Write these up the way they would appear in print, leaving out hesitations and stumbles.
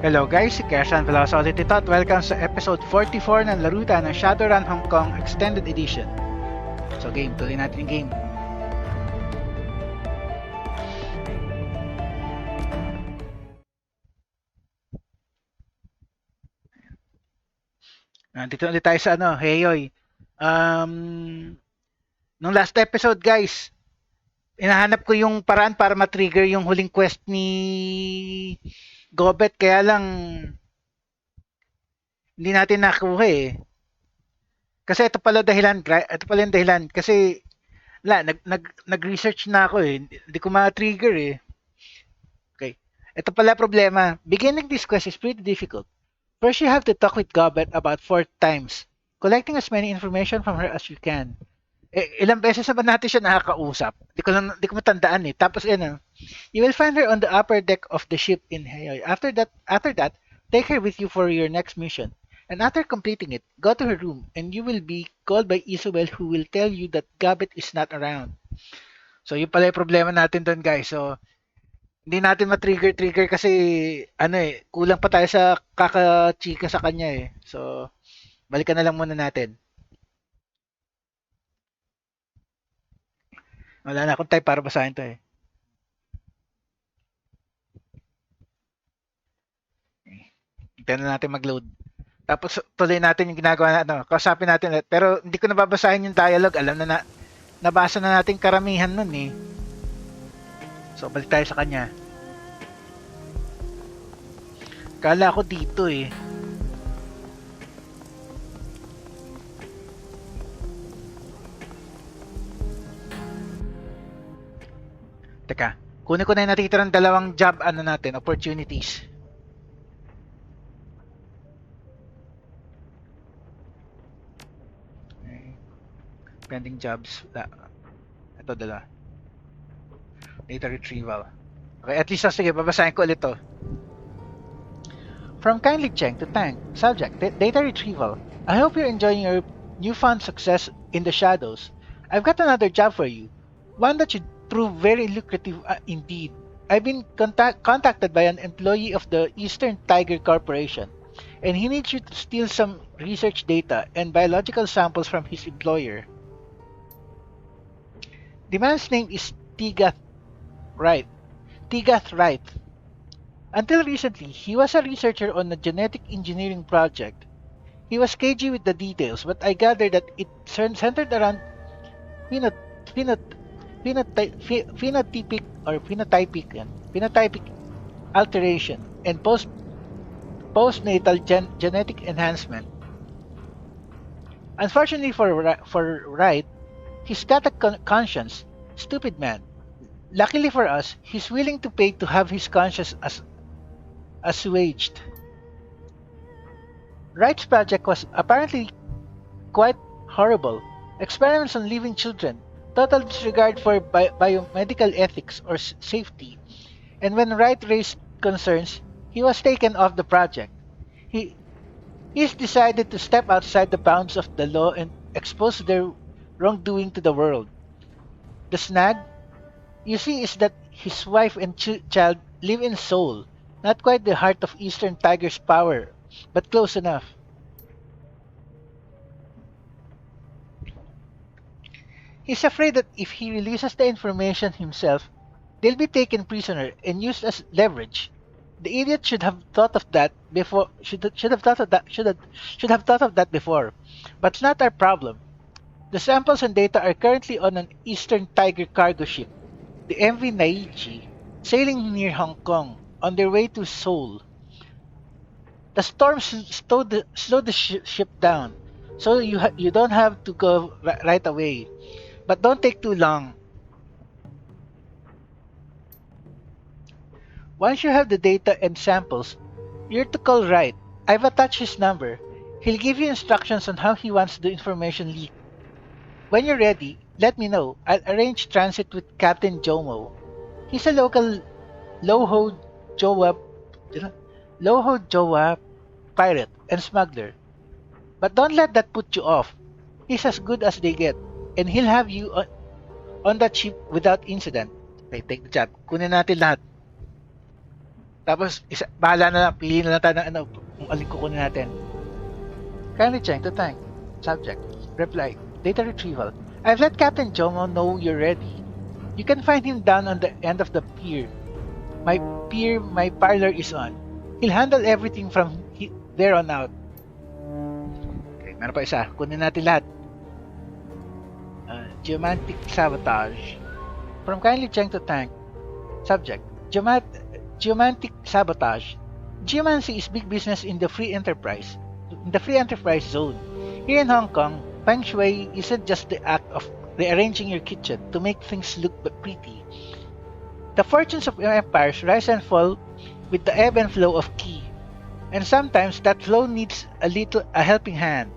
Hello guys, si Kersan Veloso ulit ito at welcome sa episode 44 ng Laruta ng Shadowrun Hong Kong Extended Edition. So game, tuloy natin yung game. Nandito ulit tayo sa Heyoy. Nung last episode guys, hinahanap ko yung paraan para ma-trigger yung huling quest ni Gobet, kaya lang hindi natin nakuha eh. Kasi ito pala yung dahilan kasi nag-research na ako eh. Hindi ko ma-trigger eh. Okay. Ito pala problema. Beginning this quest is pretty difficult. First, you have to talk with Gobet about 4 times, collecting as many information from her as you can. Ilang beses na ba natin siya nakakausap? Di ko matandaan eh. Tapos you will find her on the upper deck of the ship in Hayoy. After that, take her with you for your next mission. And after completing it, go to her room and you will be called by Isabel who will tell you that Gobet is not around. So yun pala yung problema natin doon guys. So hindi natin ma-trigger kasi kulang pa tayo sa kakachika sa kanya eh. So balikan na lang muna natin. Wala na akong type para basahin to eh. Hintayin na natin mag-load. Tapos tuloy natin yung ginagawa na kausapin natin ulit. Pero hindi ko nababasahin yung dialogue. Nabasa na natin karamihan nun eh. So balik tayo sa kanya. Kala ko dito eh. Teka, kunin ko na yung natitirang dalawang job opportunities. Okay. Pending jobs. Ito dala. Data retrieval. Okay, at least sige, babasahin ko ulit to. From kindly Cheng to Tang, subject, data retrieval. I hope you're enjoying your newfound success in the shadows. I've got another job for you. One that should prove very lucrative indeed. I've been contacted by an employee of the Eastern Tiger Corporation, and he needs you to steal some research data and biological samples from his employer. The man's name is Tigath Wright. Until recently, he was a researcher on a genetic engineering project. He was cagey with the details, but I gathered that it centered around phenotypic alteration and postnatal genetic enhancement. Unfortunately for Wright, he's got a conscience. Stupid man. Luckily for us, he's willing to pay to have his conscience assuaged. Wright's project was apparently quite horrible. Experiments on living children, total disregard for biomedical ethics or safety. And when Wright raised concerns, he was taken off the project. He's decided to step outside the bounds of the law and expose their wrongdoing to the world. The snag, you see, is that his wife and child live in Seoul, not quite the heart of Eastern Tiger's power, but close enough. He's afraid that if he releases the information himself, they'll be taken prisoner and used as leverage. The idiot should have thought of that before. Should have thought of that before. But it's not our problem. The samples and data are currently on an Eastern Tiger cargo ship, the MV Naichi, sailing near Hong Kong on their way to Seoul. The storm slowed the ship down, so you don't have to go right away. But don't take too long. Once you have the data and samples, you're to call Wright. I've attached his number. He'll give you instructions on how he wants the information leaked. When you're ready, let me know. I'll arrange transit with Captain Jomo. He's a local Loho Jowa pirate and smuggler. But don't let that put you off. He's as good as they get, and he'll have you on that ship without incident. Okay, take the job. Kunin natin lahat. Tapos, bahala na lang, pili na lang tayo ng ano, kung alin kukunin natin. Kindly check to tank. Subject. Reply. Data retrieval. I've let Captain Jomo know you're ready. You can find him down on the end of the pier. My parlor is on. He'll handle everything from there on out. Okay, meron pa isa. Kunin natin lahat. Geomantic sabotage. From kindly check to tank. Subject. Geomantic sabotage. Geomancy is big business in the free enterprise zone. Here in Hong Kong, Feng Shui isn't just the act of rearranging your kitchen to make things look pretty. The fortunes of empires rise and fall with the ebb and flow of qi, and sometimes that flow needs a helping hand.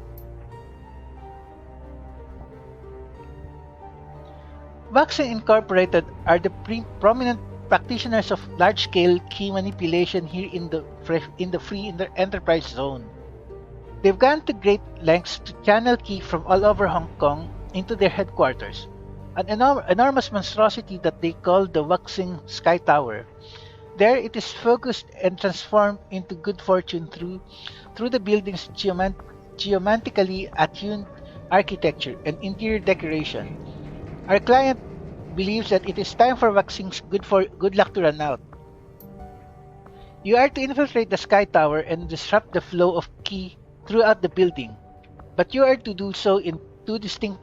Waxing Incorporated are the prominent practitioners of large-scale key manipulation here in the free enterprise zone. They've gone to great lengths to channel key from all over Hong Kong into their headquarters, an enormous monstrosity that they call the Waxing Sky Tower. There it is focused and transformed into good fortune through the building's geomantically attuned architecture and interior decoration. Our client believes that it is time for Waxing's good luck to run out. You are to infiltrate the Sky Tower and disrupt the flow of qi throughout the building, but you are to do so in two distinct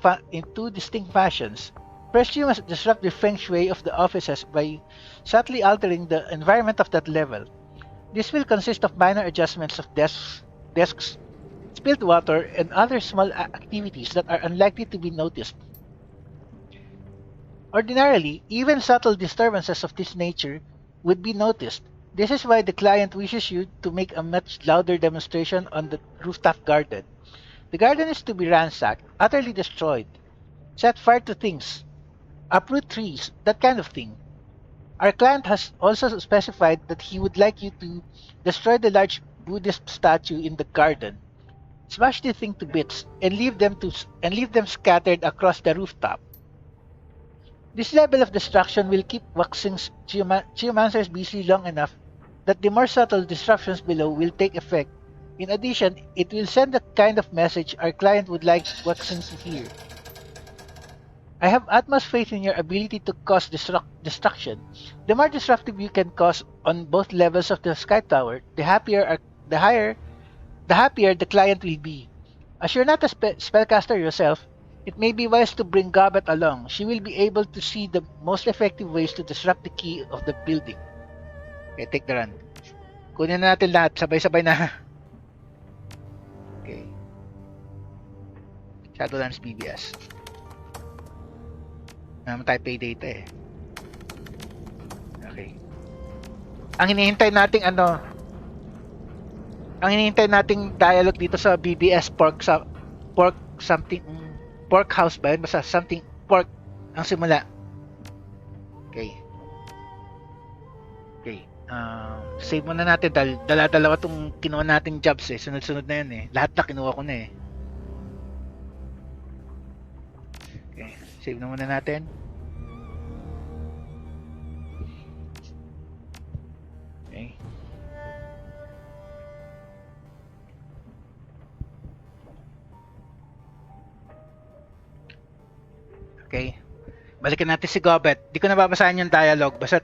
fashions. First, you must disrupt the feng shui of the offices by subtly altering the environment of that level. This will consist of minor adjustments of desks, spilled water, and other small activities that are unlikely to be noticed. Ordinarily, even subtle disturbances of this nature would be noticed. This is why the client wishes you to make a much louder demonstration on the rooftop garden. The garden is to be ransacked, utterly destroyed, set fire to things, uproot trees, that kind of thing. Our client has also specified that he would like you to destroy the large Buddhist statue in the garden, smash the thing to bits, and leave them scattered across the rooftop. This level of destruction will keep Waxing's geomancers busy long enough that the more subtle disruptions below will take effect. In addition, it will send the kind of message our client would like Waxing to hear. I have utmost faith in your ability to cause destruction. The more disruptive you can cause on both levels of the Sky Tower, the happier the client will be. As you're not a spellcaster yourself, it may be wise to bring Gobet along. She will be able to see the most effective ways to disrupt the key of the building. Okay, take the run. Kunin na natin lahat. Sabay-sabay na. Okay. Shadowrun's BBS. Naman tayo pay data eh. Okay. Ang hinihintay nating dialogue dito sa BBS pork house ba yun? Basta something pork ang simula. Okay. Save muna natin dahil dala-dalawa tong kinuha nating jobs eh. Sunod-sunod na yun eh. Lahat na kinuha ko na eh. Okay. Save na muna natin. Okay. Okay. Balikan natin si Gobet. Di ko nababasahin yung dialogue. Basta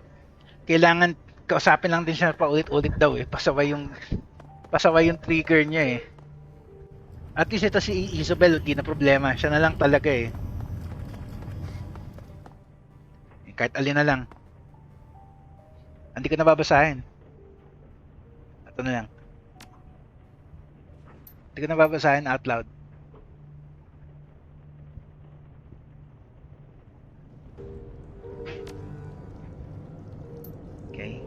kailangan kausapin lang din siya paulit-ulit daw eh. Pasaway yung trigger niya eh. At least ito si Isabel, di na problema. Siya na lang talaga eh. Kahit alin na lang. Hindi ko nababasahin. Ito na lang. Hindi ko nababasahin out loud. Okay.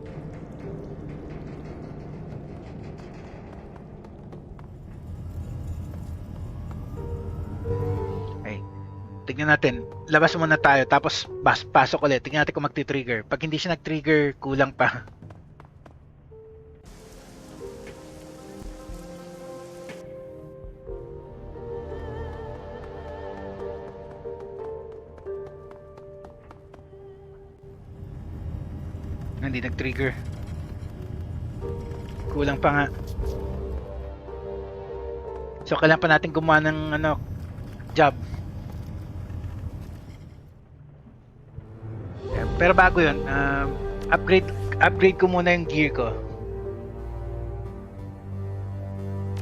Tignan natin. Labas muna tayo tapos pasok ulit. Tignan natin kung magti-trigger. Pag hindi siya nag-trigger, kulang pa. Hindi nag-trigger. Kulang pa nga. So, kailangan pa natin gumawa ng job. Pero bago yun, upgrade ko muna yung gear ko.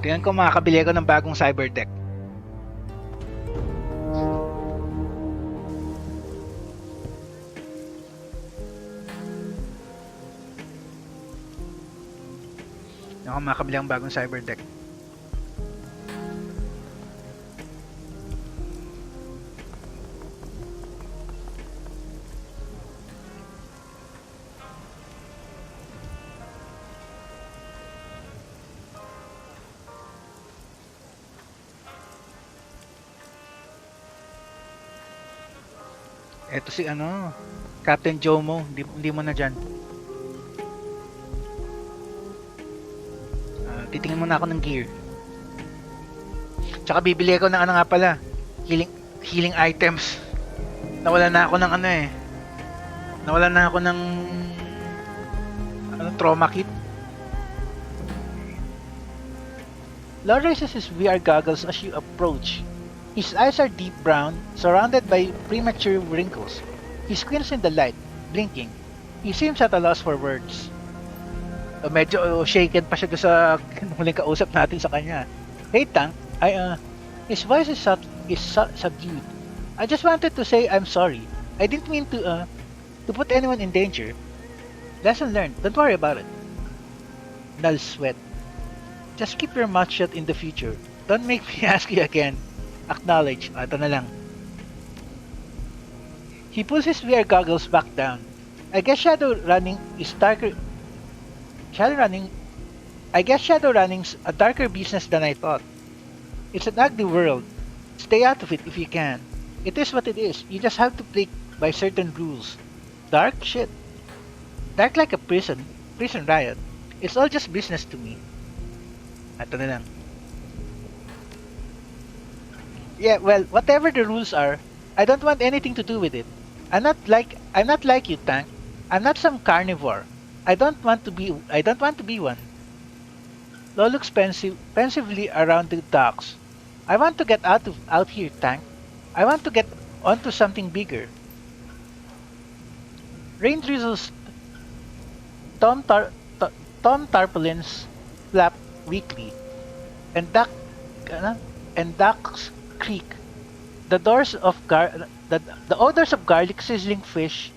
Tingnan ko makakabili ako ng bagong Cyberdeck. Ako makakabili ang bagong Cyberdeck. Eto si Captain Jomo, hindi mo na dyan. Titingin muna ako ng gear. Tsaka bibili ako ng nga pala, healing items. Nawala na ako ng Nawala na ako ng trauma kit. Laro raises his VR goggles as you approach. His eyes are deep brown, surrounded by premature wrinkles. He squints in the light, blinking. He seems at a loss for words. Medyo shaken pa siya sa huling kausap natin sa kanya. Hey Tank, his voice is subdued. I just wanted to say I'm sorry. I didn't mean to put anyone in danger. Lesson learned. Don't worry about it. Null sweat. Just keep your mouth shut in the future. Don't make me ask you again. Acknowledge. Ito na lang. He pulls his VR goggles back down. I guess Shadowrunning's a darker business than I thought. It's an ugly world. Stay out of it if you can. It is what it is. You just have to play by certain rules. Dark? Shit. Dark like a prison riot. It's all just business to me. Ito na lang. Yeah, well, whatever the rules are, I don't want anything to do with it. I'm not like you, Tank. I'm not some carnivore. I don't want to be one. Lo looks pensively around the docks. I want to get out here, Tank. I want to get onto something bigger. Rain drizzles. Tom tarpaulins flap weakly, and ducks creak. The odors of garlic, sizzling fish,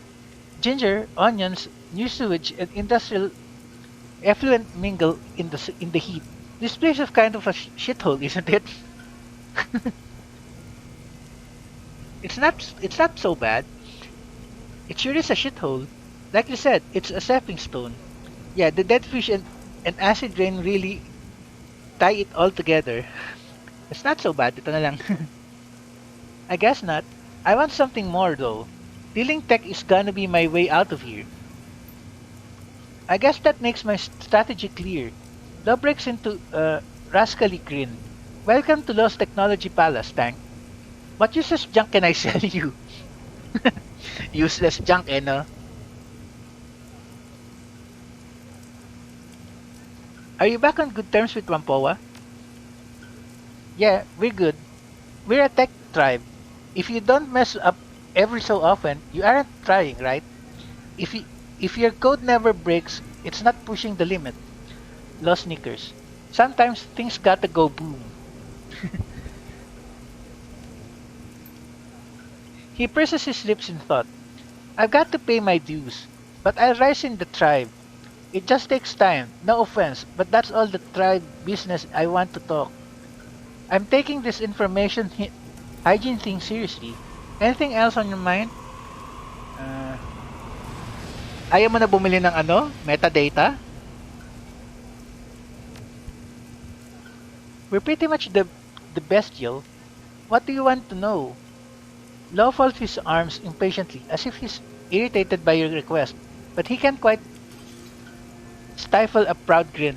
ginger, onions, new sewage, and industrial effluent mingle in the heat. This place is kind of a shithole, isn't it? It's not so bad. It sure is a shithole. Like you said, it's a stepping stone. Yeah, the dead fish and acid rain really tie it all together. It's not so bad. Ito na lang. I guess not. I want something more though. Dealing tech is gonna be my way out of here. I guess that makes my strategy clear. Lo breaks into a rascally grin. Welcome to Lost Technology Palace, Tank. What useless junk can I sell you? Useless junk, no? Are you back on good terms with Wampoa? Yeah, we're good. We're a tech tribe. If you don't mess up every so often, you aren't trying, right? If your code never breaks, it's not pushing the limit. Lost sneakers. Sometimes things gotta go boom. He presses his lips in thought. I've got to pay my dues, but I'll rise in the tribe. It just takes time, no offense, but that's all the tribe business I want to talk. I'm taking this information hygiene thing seriously. Anything else on your mind? Ayaw mo na bumili ng metadata? We're pretty much the bestial. What do you want to know? Law folds his arms impatiently, as if he's irritated by your request, but he can't quite stifle a proud grin.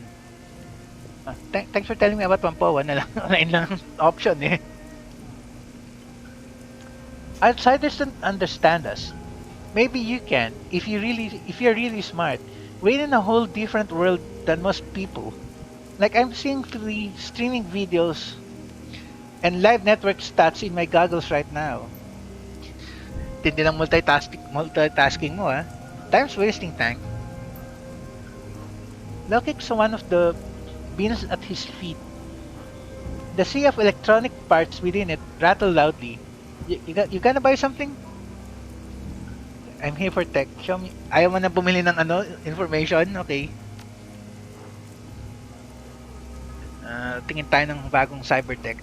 Thanks for telling me about Wampoa. Online lang option eh. Outsiders don't understand us. Maybe you can, if you're really smart. We're in a whole different world than most people. Like I'm seeing 3 streaming videos and live network stats in my goggles right now. Tindi lang multitasking mo ah. Time's wasting tank. Lokik's one of the beans at his feet. The sea of electronic parts within it rattle loudly. You gonna buy something? I'm here for tech. Show me. Ayaw mo na bumili ng ano, information? Okay. Tingin tayo ng bagong Cyberdeck.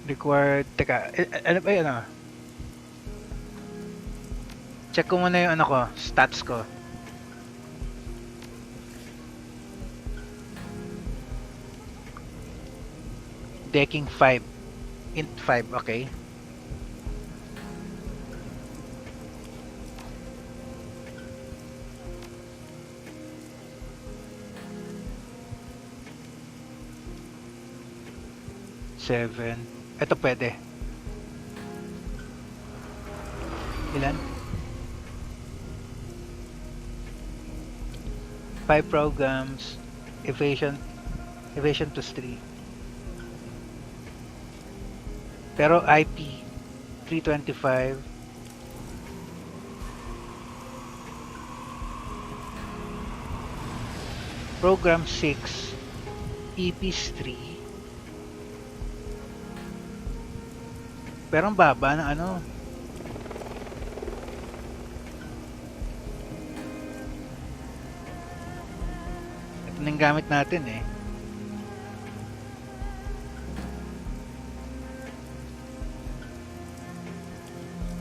Required, teka, ano ba yun ah? Check ko muna yung ano ko, stats ko. Decking 5. Int 5, okay. Seven. Ito pwede. Ilan? 5 programs. Evasion plus 3. Pero IP 325. Program 6. EPs 3. Pero ang baba ng ano. Ito na yung gamit natin eh.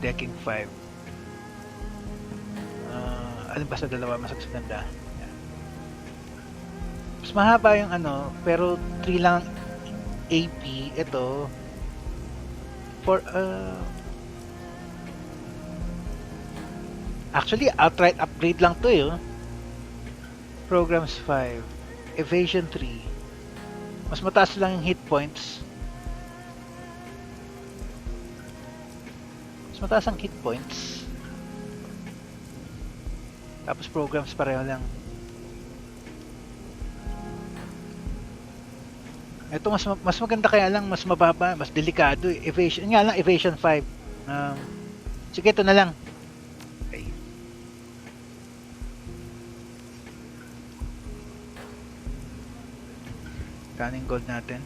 Decking 5. Alin ba sa dalawa mas ganda? Yan. Mas mahaba yung ano, pero 3 lang AP. Ito for actually outright upgrade lang to eh. Programs 5. Evasion 3. Mas mataas lang yung hit points. Mas mataas ang hit points. Tapos programs pareho lang. Ito mas maganda kaya lang mas mababa, mas delikado. Evasion nga lang, evasion 5. Sige, ito na lang. Okay. Kaning gold natin.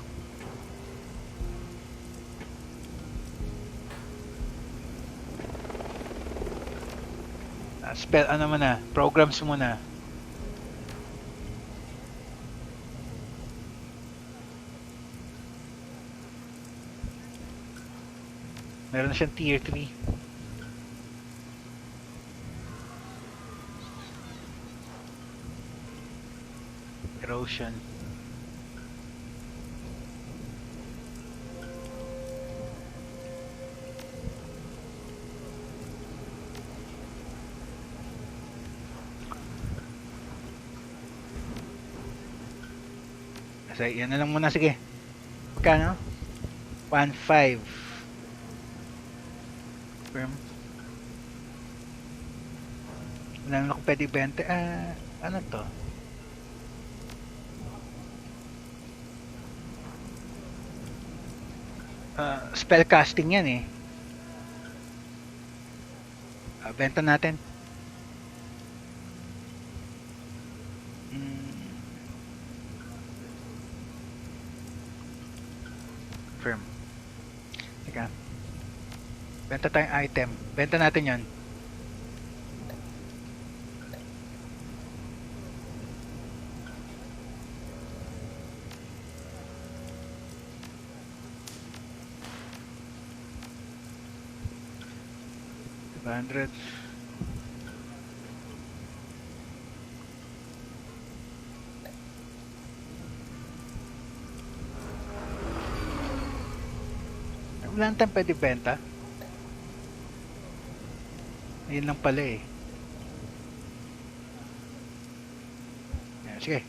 Spell ano muna, programs muna. Meron na siyang tier 3. Erosion. So, yan na lang muna, sige. Magkano? 1.5. Firm. Wala na ako pwede ibenta. Ano to? Spell casting yan eh. Benta natin. Firm. Teka. Benta tayong item. Benta natin yon. $100. Wala nang tayong pwede benta. Ayun lang pala eh. Sige.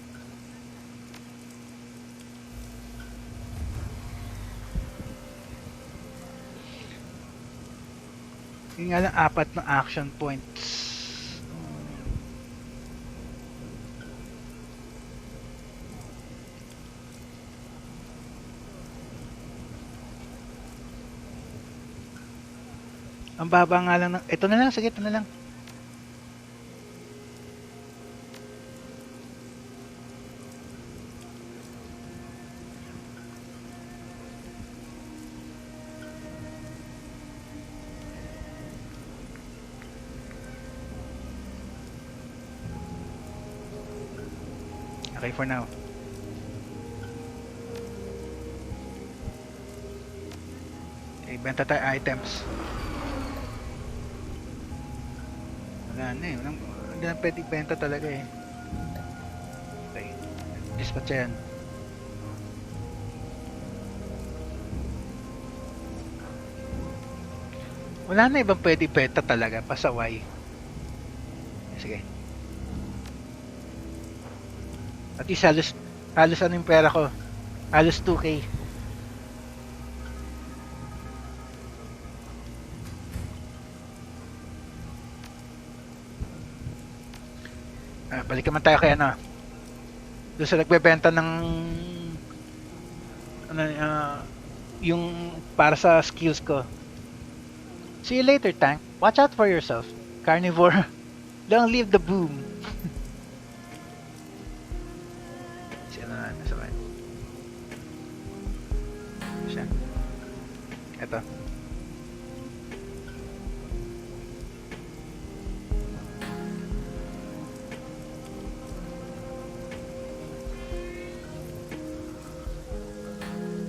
Yun nga lang, 4 na action points. Ang baba nga lang ng... Ito na lang, sige, ito na lang. Okay, for now. Okay, benta tayo items. Wala na eh. Hindi na pwede benta talaga eh. Okay. Dispatch yan. Wala na ibang pwede benta talaga. Pasaway. Sige. At least halos ano yung pera ko. Halos 2K. Balik naman tayo kay ano. Doon sa nagbebenta ng ano, yung para sa skills ko. See you later, Tank. Watch out for yourself. Carnivore. Long live the boom. Siya na nasa ba? Siya. Ito.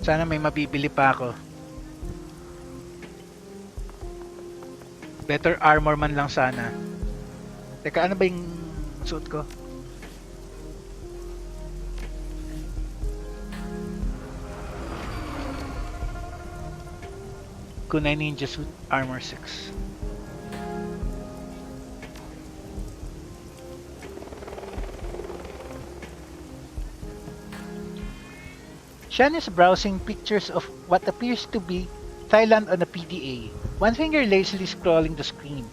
Sana may mabibili pa ako. Better armor man lang sana. Teka, ano ba yung suit ko? Kunai Ninja Suit Armor 6. Shan is browsing pictures of what appears to be Thailand on a PDA. One finger lazily scrolling the screen.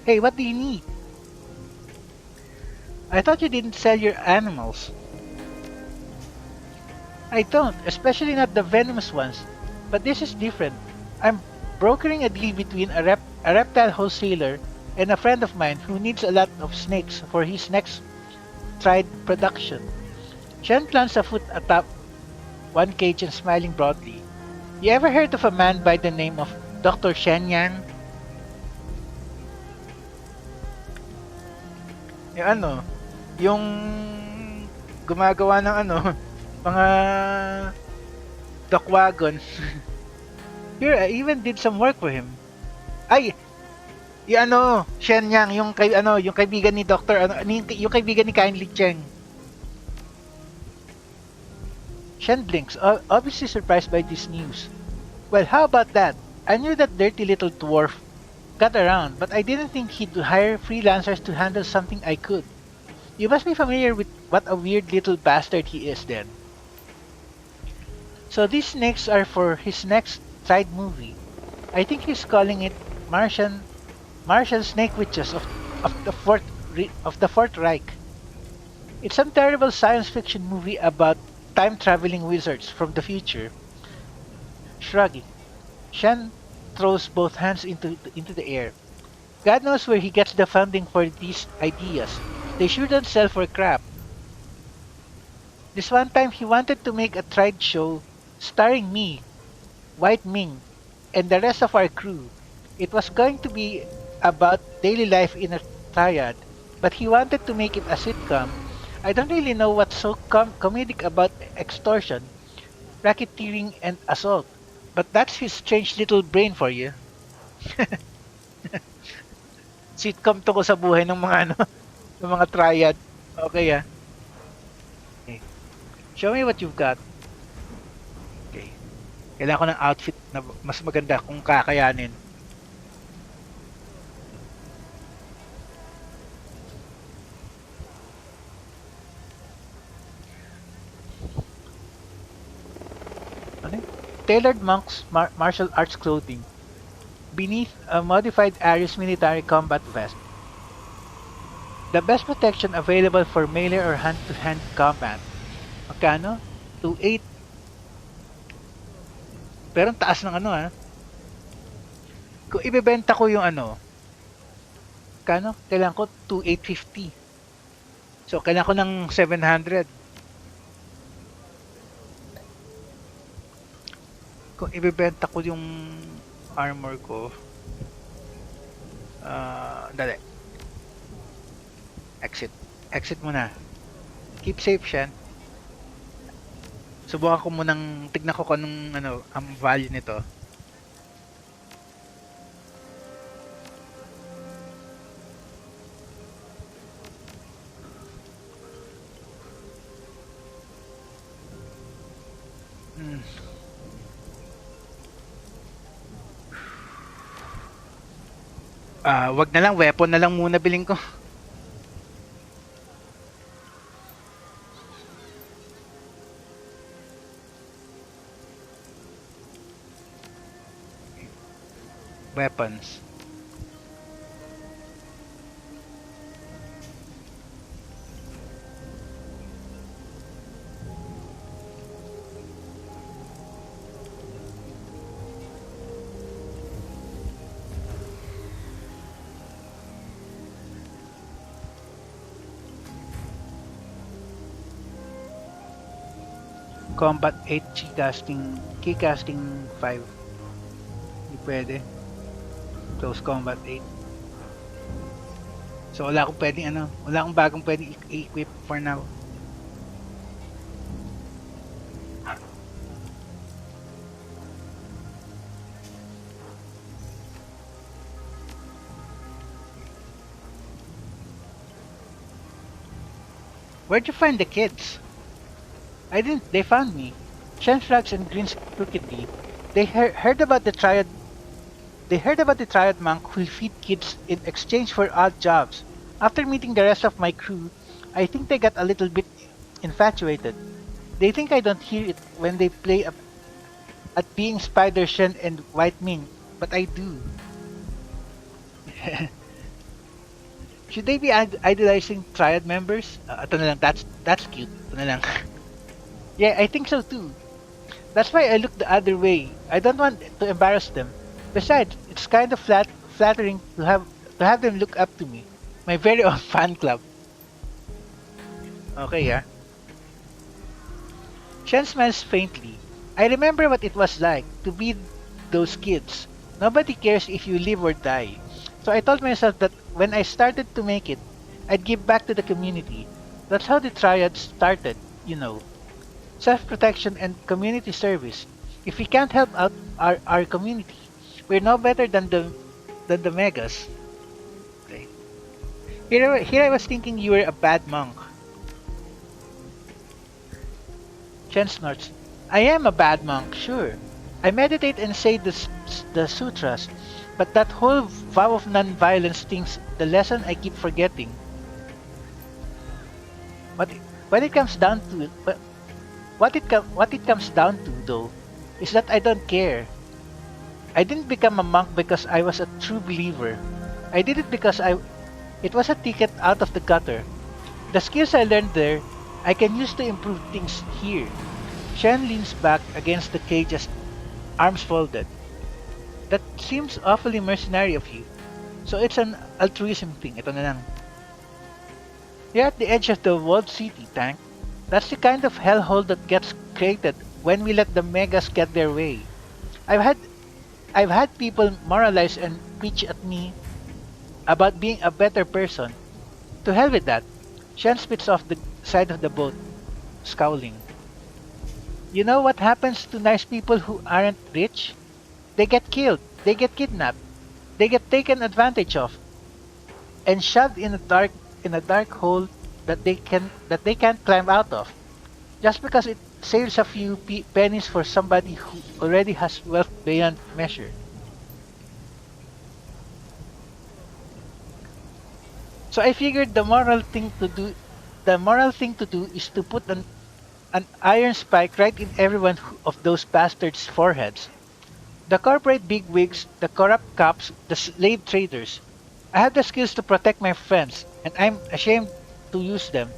Hey, what do you need? I thought you didn't sell your animals. I don't, especially not the venomous ones. But this is different. I'm brokering a deal between a reptile wholesaler and a friend of mine who needs a lot of snakes for his next tried production. Shen plants a foot atop one cage and smiling broadly. You ever heard of a man by the name of Dr. Shenyang? Yung ano, yung gumagawa ng ano, mga duck wagon. Here, I even did some work for him. Ay, yung ano, Shenyang, yung yung kaibigan ni Dr. yung kaibigan ni Kindly Cheng. Shen blinks, obviously surprised by this news. Well, how about that? I knew that dirty little dwarf got around, but I didn't think he'd hire freelancers to handle something I could. You must be familiar with what a weird little bastard he is then. So these snakes are for his next side movie. I think he's calling it Martian Snake Witches of the Fourth Reich. It's some terrible science fiction movie about time-traveling wizards from the future. Shrugging, Shen throws both hands into the air. God knows where he gets the funding for these ideas. They sure don't sell for crap. This one time he wanted to make a trade show starring me, White Ming, and the rest of our crew. It was going to be about daily life in a triad, but he wanted to make it a sitcom. I don't really know what's so comedic about extortion, racketeering, and assault, but that's his strange little brain for you. Sitcom to ko sa buhay ng mga ano, ng mga triad. Okay ah. Okay. Show me what you've got. Okay. Kailangan ko ng outfit na mas maganda kung kakayanin. Ano? Tailored monks martial arts clothing. beneath a modified Ares military combat vest. The best protection available for melee or hand-to-hand combat. Magkano? 2.8. Pero ang taas ng ano ah. Kung ibebenta ko yung ano, kano? Kailangan ko 2.850. So, kailangan ko ng 700. Kung ibebenta ko yung armor ko, dali. Exit. Exit muna. Keep safe, Shan. Subukan ko munang tignan ko kung anong ano, ang value nito. Wag na lang, weapon na lang muna biling ko. Weapons. Combat 8, keycasting 5. Hindi pwede. Close combat 8. So wala akong pwedeng ano, wala akong bagong pwedeng i-equip for now. Where'd you find the kids? I didn't. They found me. Shen shrugs and grins crookedly. They heard about the triad. They heard about the triad monk who'll feed kids in exchange for odd jobs. After meeting the rest of my crew, I think they got a little bit infatuated. They think I don't hear it when they play at being Spider Shen and White Ming, but I do. Should they be idolizing triad members? Ito na lang, that's cute. Ito na lang. Yeah, I think so too. That's why I look the other way. I don't want to embarrass them. Besides, it's kind of flattering to have them look up to me. My very own fan club. Okay, yeah. Shen smiles faintly. I remember what it was like to be those kids. Nobody cares if you live or die. So I told myself that when I started to make it, I'd give back to the community. That's how the triad started, you know. Self-protection and community service. If we can't help out our community, we're no better than the megas. Okay. Here I was thinking you were a bad monk. Chen snorts. I am a bad monk, sure. I meditate and say the sutras, but that whole vow of non-violence thing's the lesson I keep forgetting. But when it comes down to it, what it comes down to, though, is that I don't care. I didn't become a monk because I was a true believer. I did it because it was a ticket out of the gutter. The skills I learned there, I can use to improve things here. Shen leans back against the cage as arms folded. That seems awfully mercenary of you. So it's an altruism thing. Ito na lang. You're at the edge of the walled city, Tank. That's the kind of hellhole that gets created when we let the megas get their way. I've had people moralize and preach at me about being a better person. To hell with that. Shen spits off the side of the boat, scowling. You know what happens to nice people who aren't rich? They get killed, they get kidnapped, they get taken advantage of, and shoved in a dark hole that they can't climb out of, just because it saves a few pennies for somebody who already has wealth beyond measure. So I figured the moral thing to do is to put an iron spike right in every one of those bastards' foreheads. The corporate bigwigs, the corrupt cops, the slave traders. I have the skills to protect my friends, and I'm ashamed to use them.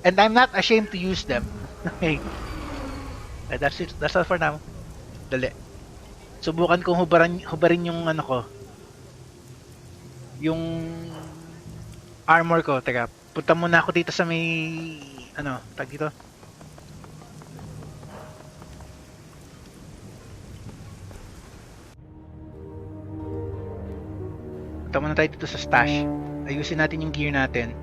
And I'm not ashamed to use them. Okay. That's it. That's all for now. Dali. Subukan kong hubarin yung ano ko, yung armor ko. Teka, punta muna ako dito sa may ano, tag dito. Punta muna tayo dito sa stash. Ayusin natin yung gear natin.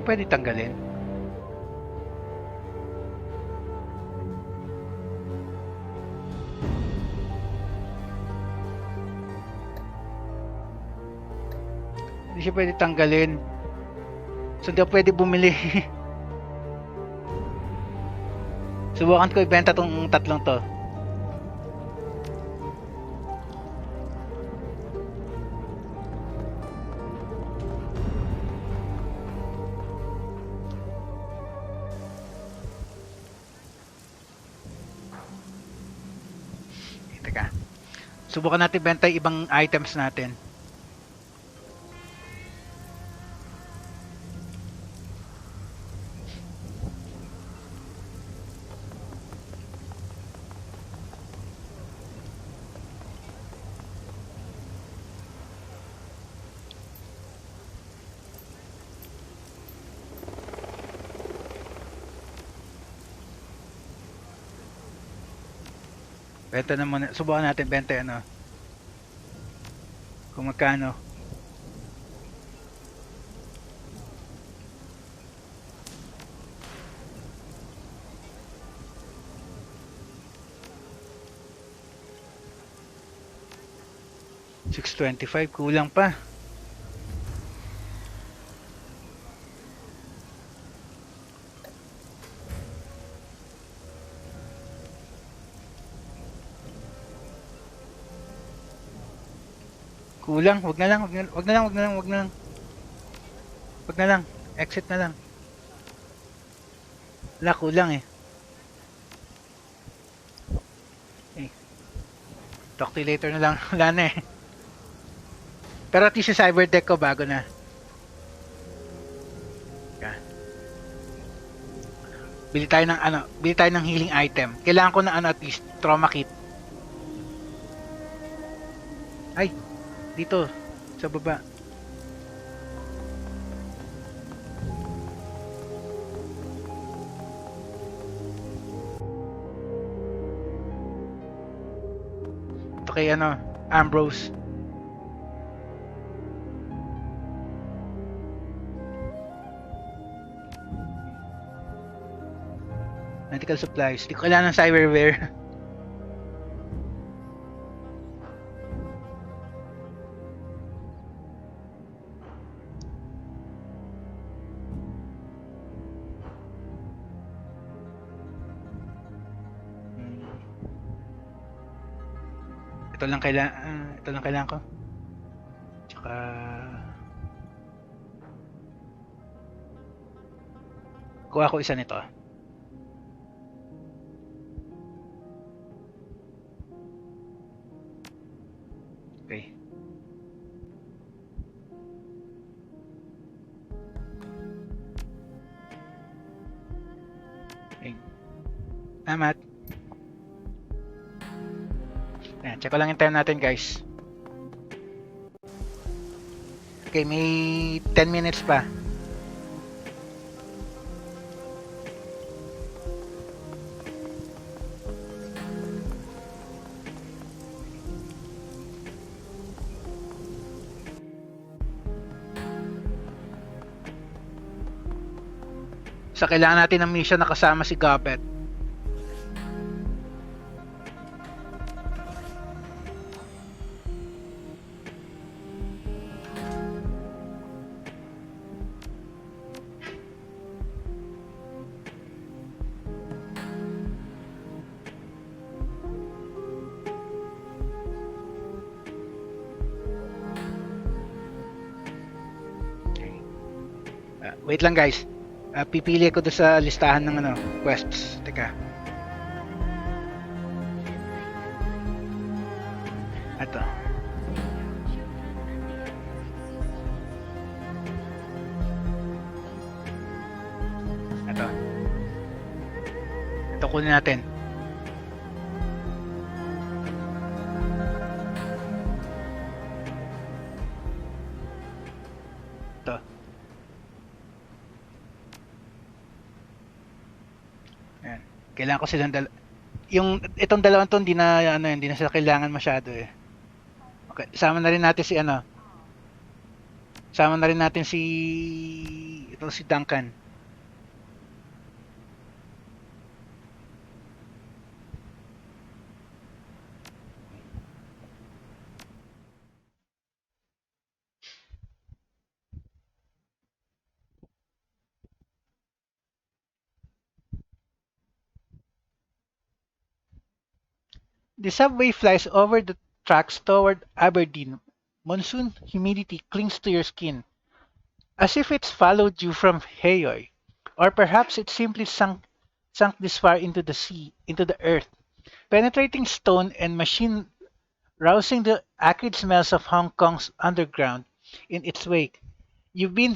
Pwede tanggalin. Hindi siya pwede tanggalin. So hindi ako pwede bumili. Subukan ko ibenta tong tatlong to. Teka. Subukan natin benta yung ibang items natin. Benta naman, subukan natin benta ano. Kung magkano. $625, kulang pa. Kulang, wag na lang, wag na lang, wag na lang, wag na lang, wag na lang. Wag na lang, exit na lang. Wala, kulang eh. Okay. Talk to you later na lang, wala na eh. Pero at least yung Cyberdeck ko bago na. Yeah. Bili tayo ng ano, bili tayo ng healing item. Kailangan ko ng ano at least trauma kit. Ay, dito sa baba. Ito kay ano, Ambrose. Medical supplies. Di ko kailangan ng cyberware. Ito lang kailangan ko. Tsaka kuha ko isa nito. Okay. Okay. Salamat. Ayan, check ko lang yung time natin guys. Okay, may 10 minutes pa. So kailangan natin ng mission na kasama si Gobet. Wait lang guys. Pipili ko doon sa listahan ng quests. Teka. Ito. Ito kunin natin. Ito. Ayan. Kailangan ko silang itong dalawang to hindi na sila kailangan masyado eh. Okay, sama na rin natin si Sama na rin natin si Duncan. The subway flies over the tracks toward Aberdeen. Monsoon humidity clings to your skin, as if it's followed you from Hayoy. Or perhaps it simply sunk this far into the sea, into the earth, penetrating stone and machine, rousing the acrid smells of Hong Kong's underground in its wake. You've been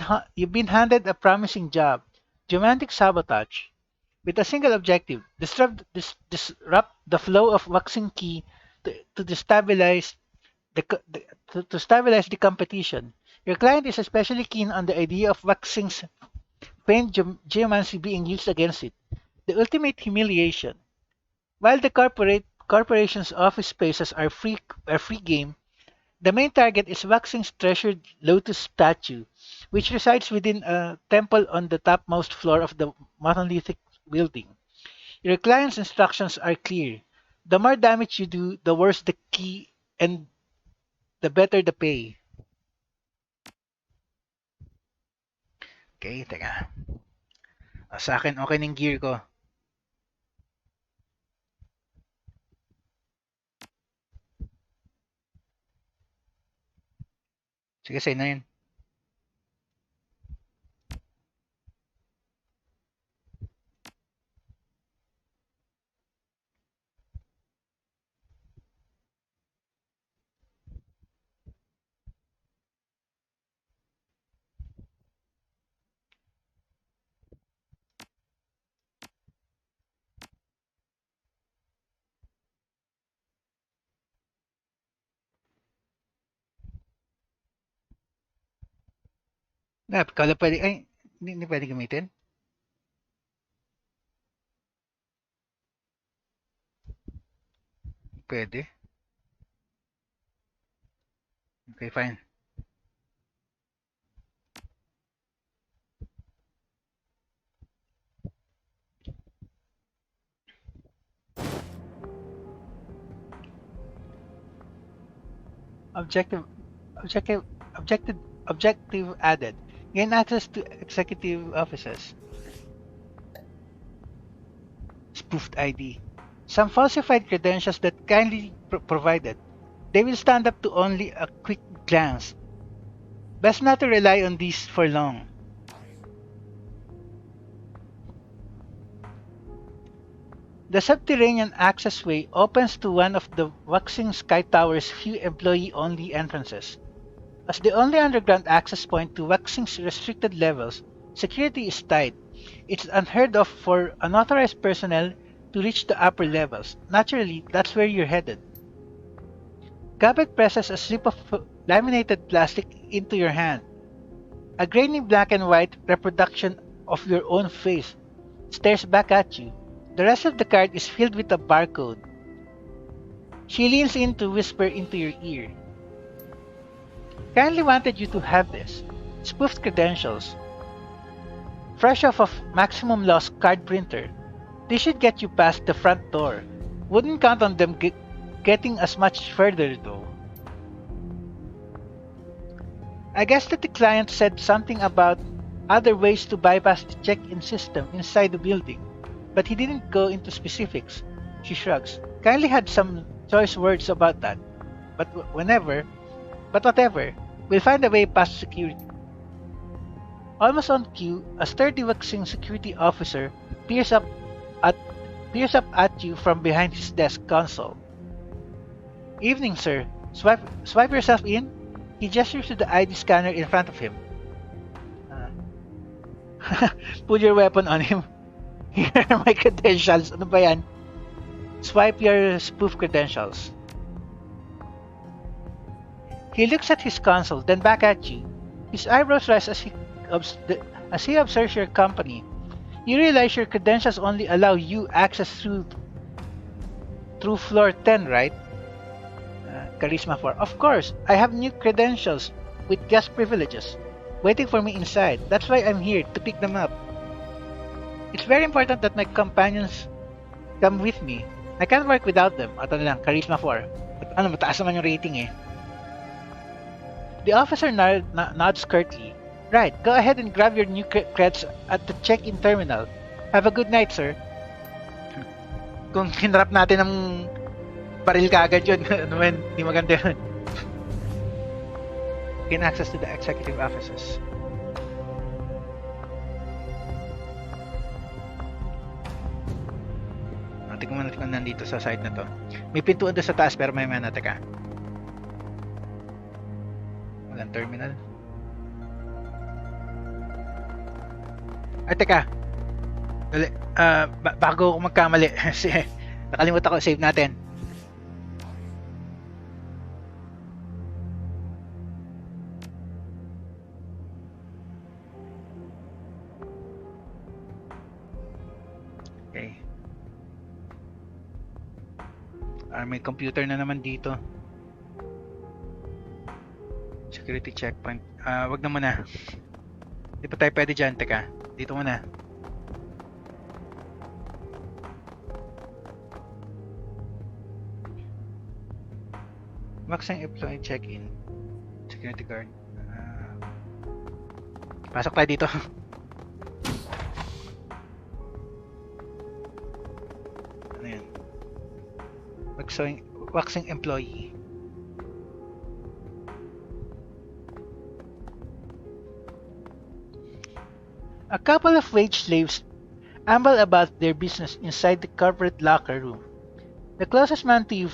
handed a promising job, romantic sabotage, with a single objective: disrupt the flow of waxing key to destabilize to stabilize the competition. Your client is especially keen on the idea of waxing's faint geomancy being used against it, the ultimate humiliation. While the corporation's office spaces are free game, the main target is Waxing's treasured lotus statue, which resides within a temple on the topmost floor of the monolithic building. Your client's instructions are clear. The more damage you do, the worse the key and the better the pay. Okay, teka. Sa akin, okay ng gear ko. Sige, sa'yo na yun. Kala pwede, ay, hindi pwede gamitin? Pwede. Okay, fine. Objective, objective, objective added. Gain access to executive offices. Spoofed ID. Some falsified credentials that kindly provided. They will stand up to only a quick glance. Best not to rely on these for long. The subterranean accessway opens to one of the Waxing Sky Tower's few employee-only entrances. As the only underground access point to Waxing's restricted levels, security is tight. It's unheard of for unauthorized personnel to reach the upper levels. Naturally, that's where you're headed. Gabet presses a slip of laminated plastic into your hand. A grainy black and white reproduction of your own face stares back at you. The rest of the card is filled with a barcode. She leans in to whisper into your ear. Kindly wanted you to have this. Spoofed credentials. Fresh off of Maximum Loss card printer. This should get you past the front door. Wouldn't count on them getting as much further though. I guess that the client said something about other ways to bypass the check-in system inside the building, but he didn't go into specifics. She shrugs. Kindly had some choice words about that, but whatever, we'll find a way past security. Almost on cue, a sturdy-looking security officer peers up at you from behind his desk console. Evening, sir. Swipe yourself in. He gestures to the ID scanner in front of him. Pull your weapon on him. Here are my credentials. Ano ba yan? Swipe your spoof credentials. He looks at his console, then back at you. His eyebrows rise as he observes your company. You realize your credentials only allow you access through floor 10, right? Charisma 4. Of course, I have new credentials with guest privileges waiting for me inside. That's why I'm here, to pick them up. It's very important that my companions come with me. I can't work without them. Ito na lang, Charisma 4. Mataas naman yung rating eh. The officer nods curtly. Right, go ahead and grab your new creds at the check-in terminal. Have a good night, sir. Kung hinarap natin ng baril kaagad yun, ano man, hindi maganda yun. Gain access to the executive offices. Tingnan natin kung nandito sa side na to. May pintuan doon sa taas pero may mana. Teka. Walang terminal. Ay, teka. Dali. Bago ako magkamali. Nakalimutan ko, save natin. Okay. May computer na naman dito. Security checkpoint. Wag na muna. Hindi pa tayo pwede dyan. Teka. Dito muna. Maxing employee check-in. Security guard. Pasok tayo dito. Ano yan? Waxing employee. A couple of wage slaves amble about their business inside the corporate locker room. The closest man to you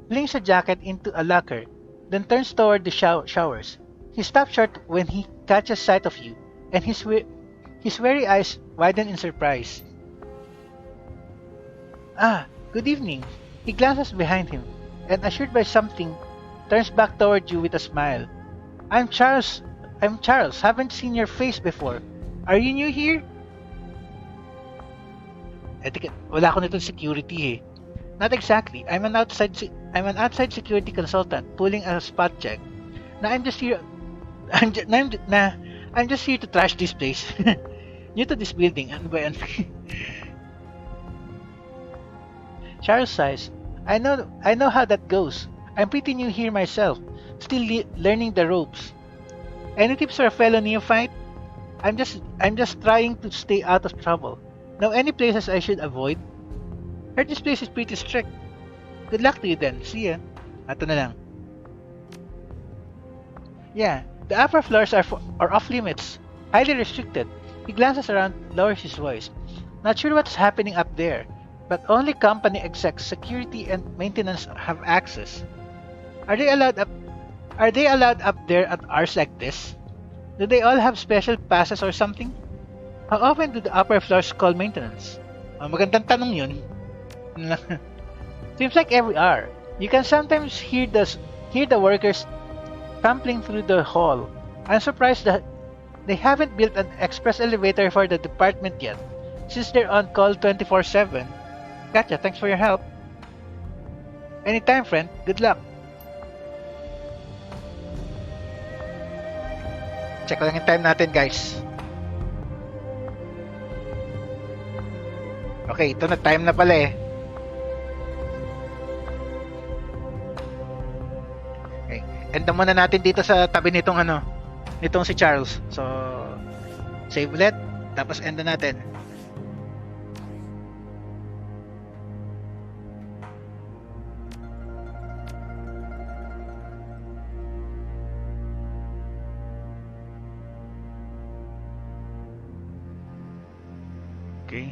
flings a jacket into a locker, then turns toward the showers. He stops short when he catches sight of you, and his weary eyes widen in surprise. Ah, good evening. He glances behind him, and assured by something, turns back toward you with a smile. I'm Charles. Haven't seen your face before. Are you new here? Wala ko nitong security eh. Not exactly. I'm an outside security consultant pulling a spot check. I'm just here to trash this place. New to this building. Ano ba yan? Charles sighs. I know how that goes. I'm pretty new here myself, still learning the ropes. Any tips for a fellow neophyte? I'm just trying to stay out of trouble. Know any places I should avoid? Heard this place is pretty strict. Good luck to you then. See ya. Ato na lang. Yeah, the upper floors are off limits. Highly restricted. He glances around, lowers his voice. Not sure what's happening up there, but only company execs, security, and maintenance have access. Are they allowed up there at hours like this? Do they all have special passes or something? How often do the upper floors call maintenance? Magandang tanong yun. Seems like every hour. You can sometimes hear the workers trampling through the hall. I'm surprised that they haven't built an express elevator for the department yet, since they're on call 24/7. Gotcha, thanks for your help. Anytime, friend. Good luck. Check lang yung time natin, guys. Okay, ito na, time na pala eh. Okay, end muna natin dito sa tabi nitong si Charles. So, save ulit, tapos end na natin. Okay.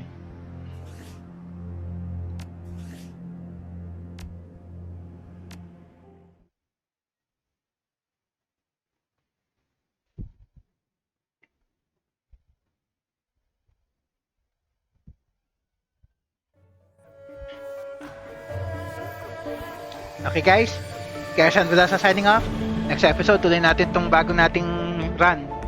Okay guys, Kaya Shan Vilasa signing off. Next episode, tuloy natin tong bago nating run.